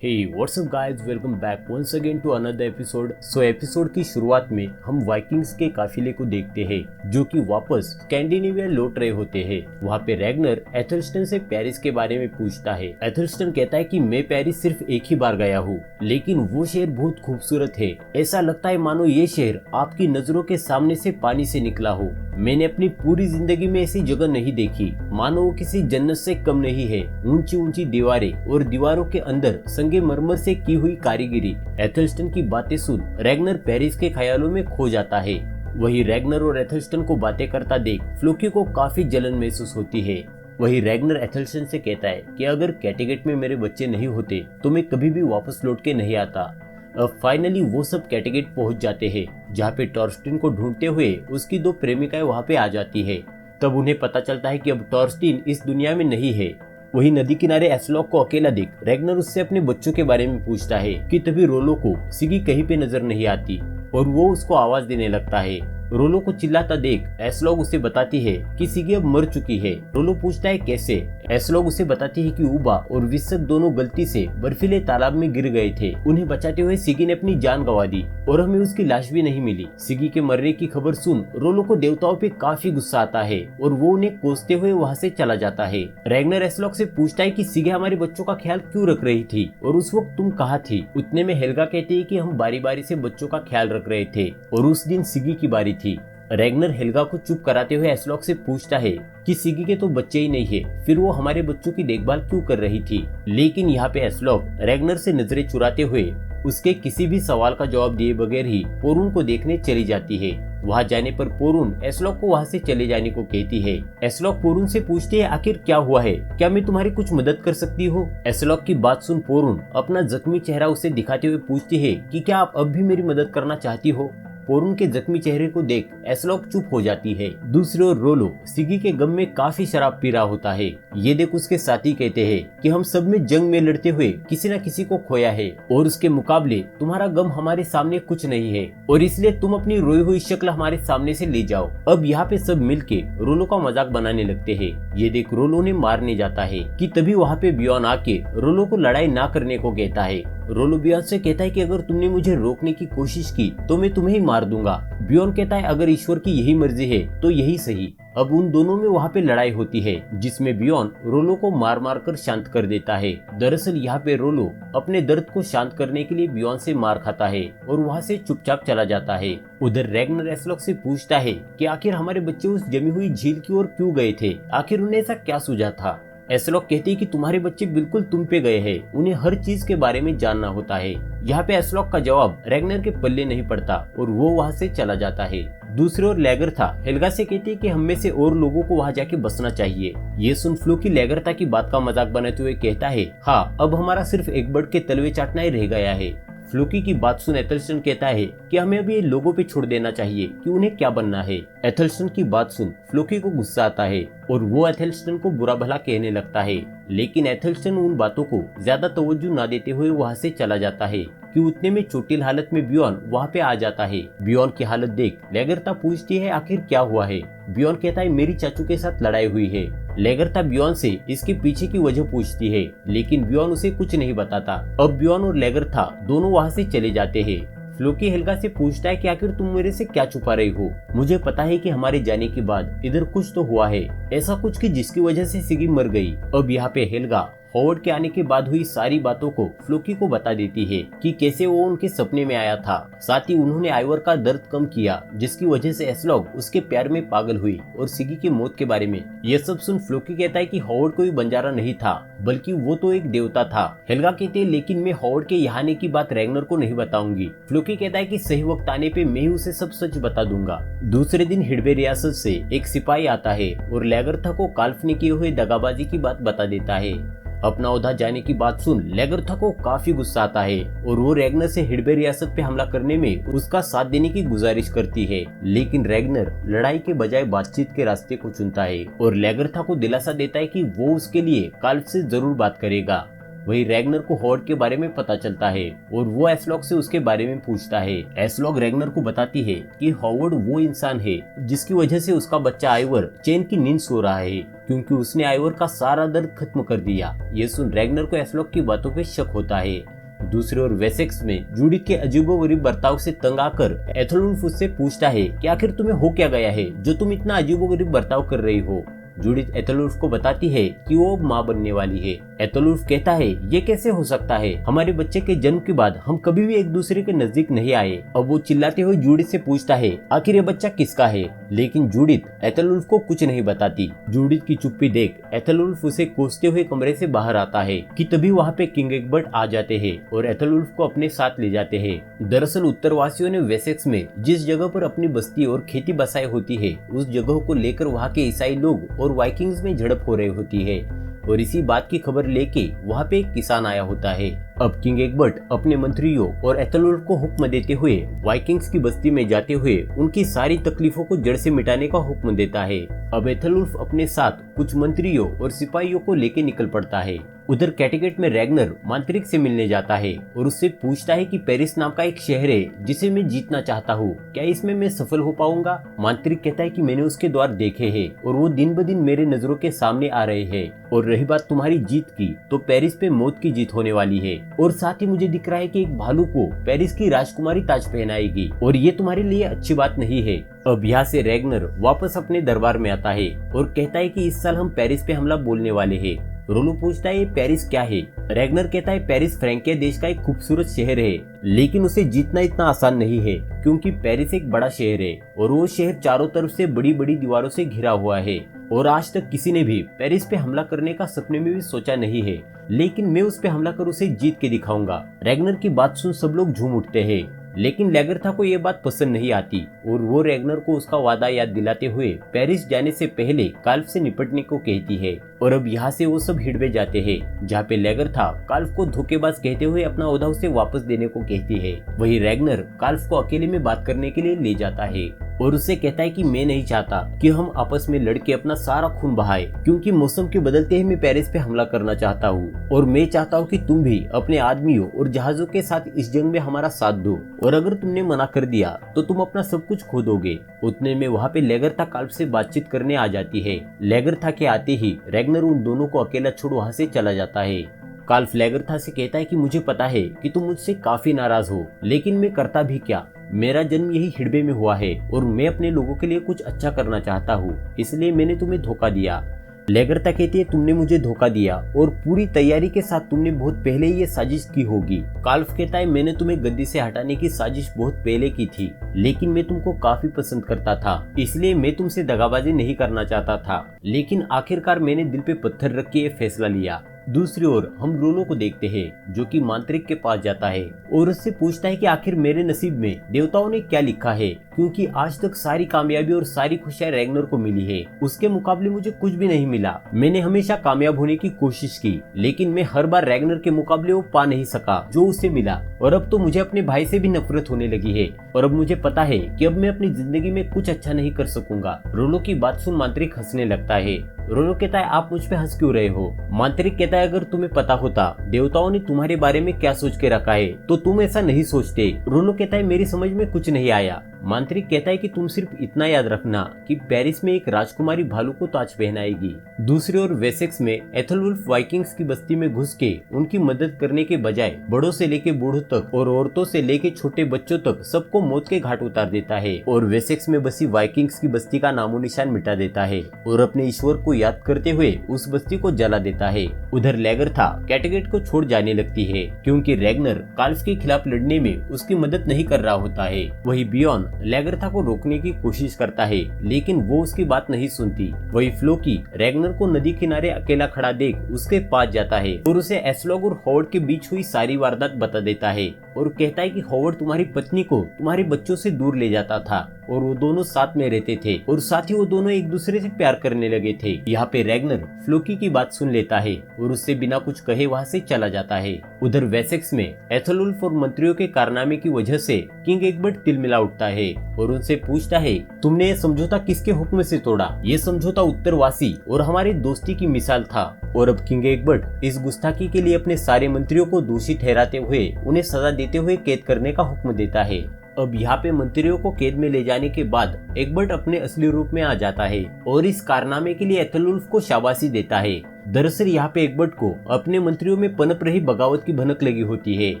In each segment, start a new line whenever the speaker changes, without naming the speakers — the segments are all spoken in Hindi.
Hey what's up guys, welcome back once again to another episode. Episode की शुरुआत में हम वाइकिंग्स के काफिले को देखते हैं जो कि वापस स्कैंडिनेविया लौट रहे होते हैं। वहाँ पे रैग्नर एथेल्स्टन से पेरिस के बारे में पूछता है। एथेल्स्टन कहता है कि मैं पेरिस सिर्फ एक ही बार गया हूँ, लेकिन वो शहर बहुत खूबसूरत है। ऐसा लगता है मानो ये शहर आपकी नजरों के सामने से पानी से निकला हो। मैंने अपनी पूरी जिंदगी में ऐसी जगह नहीं देखी, मानो वो किसी जन्नत से कम नहीं है। ऊंची ऊंची दीवारें और दीवारों के अंदर संगमरमर से की हुई कारीगरी। एथेल्स्टन की बातें सुन रैग्नर पेरिस के ख्यालों में खो जाता है। वही रैग्नर और एथेल्स्टन को बातें करता देख फ्लोकी को काफी जलन महसूस होती है। वही रैग्नर एथेल्स्टन से कहता है कि अगर कैटेगेट में मेरे बच्चे नहीं होते तो मैं कभी भी वापस लौट के नहीं आता। अब फाइनली वो सब कैटेगेट पहुंच जाते हैं, जहाँ पे टॉर्स्टिन को ढूंढते हुए उसकी दो प्रेमिकाएं वहाँ पे आ जाती है। तब उन्हें पता चलता है कि अब टॉर्स्टिन इस दुनिया में नहीं है। वही नदी किनारे एस्लॉक को अकेला देख रैग्नर उससे अपने बच्चों के बारे में पूछता है कि तभी रोलो को सिगी कहीं पे नजर नहीं आती और वो उसको आवाज देने लगता है। रोलो को चिल्लाता देख एस्लॉग उसे बताती है कि सिगी अब मर चुकी है। रोलो पूछता है कैसे। एस्लॉग उसे बताती है कि उबा और विस्क दोनों गलती से बर्फीले तालाब में गिर गए थे। उन्हें बचाते हुए सिगी ने अपनी जान गंवा दी और हमें उसकी लाश भी नहीं मिली। सिगी के मरने की खबर सुन रोलो को देवताओं पे काफी गुस्सा आता है और वो उन्हें कोसते हुए वहाँ से चला जाता है। रैग्नर एस्लॉग से पूछता है कि सिगी हमारे बच्चों का ख्याल क्यों रख रही थी और उस वक्त तुम कहाँ थी। उतने में हेल्गा कहती है कि हम बारी बारी से बच्चों का ख्याल रख रहे थे और उस दिन सिगी की बारी थी। रैग्नर हेल्गा को चुप कराते हुए एस्लॉग से पूछता है कि सिगी के तो बच्चे ही नहीं है, फिर वो हमारे बच्चों की देखभाल क्यों कर रही थी। लेकिन यहाँ पे एस्लॉग रैग्नर से नजरें चुराते हुए उसके किसी भी सवाल का जवाब दिए बगैर ही पोरून को देखने चली जाती है। वहाँ जाने पर पोरून एस्लॉग को वहाँ से चले जाने को कहती है। एस्लॉग पोरून से पूछती है आखिर क्या हुआ है, क्या मैं तुम्हारी कुछ मदद कर सकती हूँ। एस्लॉग की बात सुन पोरून अपना जख्मी चेहरा उसे दिखाते हुए पूछती है कि क्या आप अब भी मेरी मदद करना चाहती हो। पोरून के जख्मी चेहरे को देख एस्लॉग चुप हो जाती है। दूसरी ओर रोलो सिगी के गम में काफी शराब पी रहा होता है। ये देख उसके साथी कहते हैं कि हम सब में जंग में लड़ते हुए किसी न किसी को खोया है और उसके मुकाबले तुम्हारा गम हमारे सामने कुछ नहीं है और इसलिए तुम अपनी रोई हुई शक्ल हमारे सामने से ले जाओ। अब यहाँ पे सब मिलके रोलो का मजाक बनाने लगते हैं। ये देख रोलो ने मारने जाता है कि तभी वहाँ पे बियॉन आके रोलो को लड़ाई ना करने को कहता है। रोलो बियॉन से कहता है कि अगर तुमने मुझे रोकने की कोशिश की तो मैं तुम्हें ही मार दूंगा। बियॉन कहता है अगर ईश्वर की यही मर्जी है तो यही सही। अब उन दोनों में वहाँ पे लड़ाई होती है जिसमें बियॉन रोलो को मार मार कर शांत कर देता है। दरअसल यहाँ पे रोलो अपने दर्द को शांत करने के लिए बियॉन से मार खाता है और वहाँ से चुपचाप चला जाता है। उधर रैग्नर एस्लॉग से पूछता है कि आखिर हमारे बच्चे उस जमी हुई झील की ओर क्यों गए थे, आखिर उन्हें ऐसा क्या सूझा था। एस्लॉग कहती है कि तुम्हारे बच्चे बिल्कुल तुम पे गए हैं, उन्हें हर चीज के बारे में जानना होता है। यहाँ पे एस्लॉग का जवाब रैग्नर के पल्ले नहीं पड़ता और वो वहाँ से चला जाता है। दूसरी ओर लेगरथा हेल्गा से कहती है कि हम में से और लोगों को वहाँ जाके बसना चाहिए। ये सुन फ्लोकी लेगरथा की बात का मजाक बनाते हुए कहता है हाँ, अब हमारा सिर्फ एक बर्ड के तलवे चाटना ही रह गया है। फ्लोकी की बात सुन एथेल्स्टन कहता है कि हमें अभी ये लोगों पे छोड़ देना चाहिए कि उन्हें क्या बनना है। एथेल्स्टन की बात सुन फ्लोकी को गुस्सा आता है और वो एथेल्स्टन को बुरा भला कहने लगता है, लेकिन एथेल्स्टन उन बातों को ज्यादा तवज्जो ना देते हुए वहाँ से चला जाता है कि उतने में चोटिल हालत में बियॉन वहाँ पे आ जाता है। बियॉन की हालत देख लेगरथा पूछती है आखिर क्या हुआ है। बियॉन कहता है मेरी चाचू के साथ लड़ाई हुई है। लेगरथा बियॉन से इसके पीछे की वजह पूछती है, लेकिन बियॉन उसे कुछ नहीं बताता। अब बियॉन और लेगरथा दोनों वहाँ से चले जाते हैं। फ्लोकी हेल्गा से पूछता है कि आखिर तुम मेरे से क्या छुपा रही हो। मुझे पता है कि हमारे जाने के बाद इधर कुछ तो हुआ है, ऐसा कुछ कि जिसकी वजह से सिगी मर गई। अब यहाँ पे हेल्गा हॉवर्ड के आने के बाद हुई सारी बातों को फ्लोकी को बता देती है कि कैसे वो उनके सपने में आया था। साथ ही उन्होंने आइवर का दर्द कम किया जिसकी वजह से एस्लॉग उसके प्यार में पागल हुई और सिगी की मौत के बारे में। ये सब सुन फ्लोकी कहता है कि हॉवर्ड कोई बंजारा नहीं था, बल्कि वो तो एक देवता था। हेल्गा कहते हैं लेकिन मैं हॉवर्ड के यहाँ आने की बात रैग्नर को नहीं बताऊंगी। फ्लोकी कहता है कि सही वक्त आने पे मैं ही उसे सब सच बता दूंगा। दूसरे दिन हिडबे रियासत से एक सिपाही आता है और लेगरथा को काल्पनिक किए हुए दगाबाजी की बात बता देता है। अपना उधर जाने की बात सुन लेगरथा को काफी गुस्सा आता है और वो रैग्नर से हिडबे रियासत पे हमला करने में उसका साथ देने की गुजारिश करती है, लेकिन रैग्नर लड़ाई के बजाय बातचीत के रास्ते को चुनता है और लेगरथा को दिलासा देता है कि वो उसके लिए काल्फ से जरूर बात करेगा। वही रैग्नर को हॉवर्ड के बारे में पता चलता है और वो एस्लॉग से उसके बारे में पूछता है। एस्लॉग रैग्नर को बताती है कि हॉवर्ड वो इंसान है जिसकी वजह से उसका बच्चा आइवर चैन की नींद सो रहा है, क्योंकि उसने आइवर का सारा दर्द खत्म कर दिया। ये सुन रैग्नर को एस्लॉग की बातों पे शक होता है। दूसरी ओर वेसेक्स में जूडिथ के अजीबोगरीब बर्ताव से तंग आकर एथलवुल्फ उससे पूछता है कि आखिर तुम्हें हो क्या गया है जो तुम इतना अजीबोगरीब बर्ताव कर रही हो। जूडिथ एथलवुल्फ को बताती है कि वो माँ बनने वाली है। एथलवुल्फ कहता है ये कैसे हो सकता है, हमारे बच्चे के जन्म के बाद हम कभी भी एक दूसरे के नजदीक नहीं आए। अब वो चिल्लाते हुए जूडिथ से पूछता है आखिर ये बच्चा किसका है, लेकिन जूडिथ एथलवुल्फ को कुछ नहीं बताती। जूडिथ की चुप्पी देख एथलवुल्फ उसे कोसते हुए कमरे से बाहर आता है कि तभी वहाँ पे किंग एग्बर्ट आ जाते हैं और एथलवुल्फ को अपने साथ ले जाते हैं। दरअसल उत्तरवासियों ने वेसेक्स में जिस जगह पर अपनी बस्ती और खेती बसाई होती है उस जगह को लेकर वहाँ के ईसाई लोग और वाइकिंग्स में झड़प हो रही होती है और इसी बात की खबर लेके वहाँ पे एक किसान आया होता है। अब किंग एग्बर्ट अपने मंत्रियों और एथलवुल्फ को हुक्म देते हुए वाइकिंग्स की बस्ती में जाते हुए उनकी सारी तकलीफों को जड़ से मिटाने का हुक्म देता है। अब एथलवुल्फ अपने साथ कुछ मंत्रियों और सिपाहियों को लेके निकल पड़ता है। उधर कैटेगेट में रैग्नर मांत्रिक से मिलने जाता है और उससे पूछता है कि पेरिस नाम का एक शहर है जिसे मैं जीतना चाहता हूँ, क्या इसमें मैं सफल हो पाऊंगा। मांत्रिक कहता है कि मैंने उसके द्वार देखे हैं और वो दिन ब दिन मेरे नजरों के सामने आ रहे हैं, और रही बात तुम्हारी जीत की तो पेरिस पे मौत की जीत होने वाली है, और साथ ही मुझे दिख रहा है कि एक भालू को पेरिस की राजकुमारी ताज पहनाएगी, और ये तुम्हारे लिए अच्छी बात नहीं है। अब यहाँ से रैग्नर वापस अपने दरबार में आता है और कहता है कि इस साल हम पेरिस पे हमला बोलने वाले हैं। रोलो पूछता है ये पेरिस क्या है। रैग्नर कहता है पेरिस फ्रैंकिया देश का एक खूबसूरत शहर है, लेकिन उसे जीतना इतना आसान नहीं है क्योंकि पेरिस एक बड़ा शहर है और वो शहर चारों तरफ से बड़ी बड़ी दीवारों से घिरा हुआ है और आज तक किसी ने भी पेरिस पे हमला करने का सपने में भी सोचा नहीं है, लेकिन मैं उस पे हमला कर उसे जीत के दिखाऊंगा। रैग्नर की बात सुन सब लोग झूम उठते हैं, लेकिन लेगरथा को ये बात पसंद नहीं आती और वो रैग्नर को उसका वादा याद दिलाते हुए पेरिस जाने से पहले काल्फ से निपटने को कहती है। और अब यहाँ से वो सब हिड़वे जाते हैं जहाँ पे लेगरथा काल्फ को धोखेबाज कहते हुए अपना ओहदा उसे वापस देने को कहती है। वही रैग्नर काल्फ को अकेले में बात करने के लिए ले जाता है और उससे कहता है कि मैं नहीं चाहता कि हम आपस में लड़के अपना सारा खून बहाए, क्योंकि मौसम के बदलते ही मैं पेरिस पे हमला करना चाहता हूँ और मैं चाहता हूँ कि तुम भी अपने आदमियों और जहाजों के साथ इस जंग में हमारा साथ दो, और अगर तुमने मना कर दिया तो तुम अपना सब कुछ खो दोगे। उतने में वहाँ पे लेगरथा काल्फ से बातचीत करने आ जाती है। लेगरथा के आते ही रैग्नर उन दोनों को अकेला छोड़ वहाँ से चला जाता है। काल्फ लेगरथा से कहता है कि मुझे पता है कि तुम मुझसे काफी नाराज हो, लेकिन मैं करता भी क्या, मेरा जन्म यही हिड़बे में हुआ है और मैं अपने लोगों के लिए कुछ अच्छा करना चाहता हूँ, इसलिए मैंने तुम्हें धोखा दिया। लेगरथा कहती है तुमने मुझे धोखा दिया और पूरी तैयारी के साथ तुमने बहुत पहले ही ये साजिश की होगी। काल्फ कहता है मैंने तुम्हें गद्दी से हटाने की साजिश बहुत पहले की थी, लेकिन मैं तुमको काफी पसंद करता था, इसलिए मैं तुमसे दगाबाजी नहीं करना चाहता था, लेकिन आखिरकार मैंने दिल पे पत्थर रख के ये फैसला लिया। दूसरी ओर हम रोलो को देखते हैं जो कि मांत्रिक के पास जाता है और उससे पूछता है कि आखिर मेरे नसीब में देवताओं ने क्या लिखा है, क्योंकि आज तक सारी कामयाबी और सारी खुशियां रैग्नर को मिली है, उसके मुकाबले मुझे कुछ भी नहीं मिला। मैंने हमेशा कामयाब होने की कोशिश की, लेकिन मैं हर बार रैग्नर के मुकाबले वो पा नहीं सका जो उसे मिला, और अब तो मुझे अपने भाई से भी नफरत होने लगी है और अब मुझे पता है कि अब मैं अपनी जिंदगी में कुछ अच्छा नहीं कर सकूंगा। रोलो की बात सुन मांत्रिक हंसने लगता है। रोलो कहता है आप मुझ पे हंस क्यों रहे हो। मांत्रिक कहता है अगर तुम्हें पता होता देवताओं ने तुम्हारे बारे में क्या सोच के रखा है तो तुम ऐसा नहीं सोचते। रोलो कहता है मेरी समझ में कुछ नहीं आया। मांत्रिक कहता है कि तुम सिर्फ इतना याद रखना कि पेरिस में एक राजकुमारी भालू को ताज पहनाएगी। दूसरी ओर वेसेक्स में एथलवुल्फ वाइकिंग्स की बस्ती में घुस के उनकी मदद करने के बजाय बड़ों से लेके बूढ़ों तक और औरतों से लेके छोटे बच्चों तक सबको मौत के घाट उतार देता है और वेसेक्स में बसी वाइकिंग्स की बस्ती का नामो निशान मिटा देता है और अपने ईश्वर को याद करते हुए उस बस्ती को जला देता है। उधर लेगरथा कैटेगेट को छोड़ जाने लगती है क्योंकि रैग्नर काल्फ के खिलाफ लड़ने में उसकी मदद नहीं कर रहा होता है। वही बियॉन लेगरथा को रोकने की कोशिश करता है, लेकिन वो उसकी बात नहीं सुनती। वही फ्लोकी रैग्नर को नदी किनारे अकेला खड़ा देख उसके पास जाता है और उसे एस्लॉग और हॉवर्ड के बीच हुई सारी वारदात बता देता है। और कहता है कि हॉवर्ड तुम्हारी पत्नी को तुम्हारे बच्चों से दूर ले जाता था और वो दोनों साथ में रहते थे और साथ ही वो दोनों एक दूसरे से प्यार करने लगे थे। यहाँ पे रैगनर फ्लोकी की बात सुन लेता है और उससे बिना कुछ कहे वहाँ से चला जाता है। उधर वेसेक्स में एथेलवुल्फ और मंत्रियों के कारनामे की वजह से किंग एग्बर्ट तिलमिला उठता है और उनसे पूछता है, तुमने ये समझौता किसके हुक्म से तोड़ा? ये समझौता उत्तरवासी और हमारी दोस्ती की मिसाल था। और अब किंग एग्बर्ट इस गुस्ताखी के लिए अपने सारे मंत्रियों को दोषी ठहराते हुए उन्हें सजा देते हुए कैद करने का हुक्म देता है। अब यहाँ पे मंत्रियों को कैद में ले जाने के बाद एग्बर्ट अपने असली रूप में आ जाता है और इस कारनामे के लिए एथेलवुल्फ को शाबाशी देता है। दरअसल यहाँ पे एग्बर्ट को अपने मंत्रियों में पनप रही बगावत की भनक लगी होती है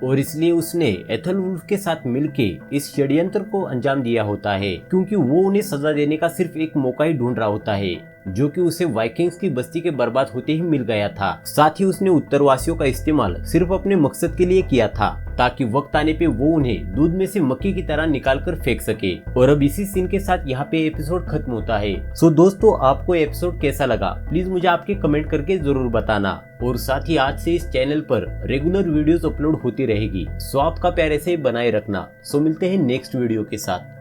और इसलिए उसने एथेलवुल्फ के साथ मिलके इस षड्यंत्र को अंजाम दिया होता है, क्योंकि वो उन्हें सजा देने का सिर्फ एक मौका ही ढूंढ रहा होता है जो कि उसे वाइकिंग्स की बस्ती के बर्बाद होते ही मिल गया था। साथ ही उसने उत्तरवासियों का इस्तेमाल सिर्फ अपने मकसद के लिए किया था ताकि वक्त आने पे वो उन्हें दूध में से मक्खी की तरह निकाल कर फेंक सके। और अब इसी सीन के साथ यहाँ पे एपिसोड खत्म होता है। सो दोस्तों, आपको एपिसोड कैसा लगा प्लीज मुझे आपके कमेंट करके जरूर बताना। और साथ ही आज से इस चैनल पर रेगुलर वीडियोस अपलोड होती रहेगी, सो आपका प्यार ऐसे ही बनाए रखना। सो मिलते हैं नेक्स्ट वीडियो के साथ।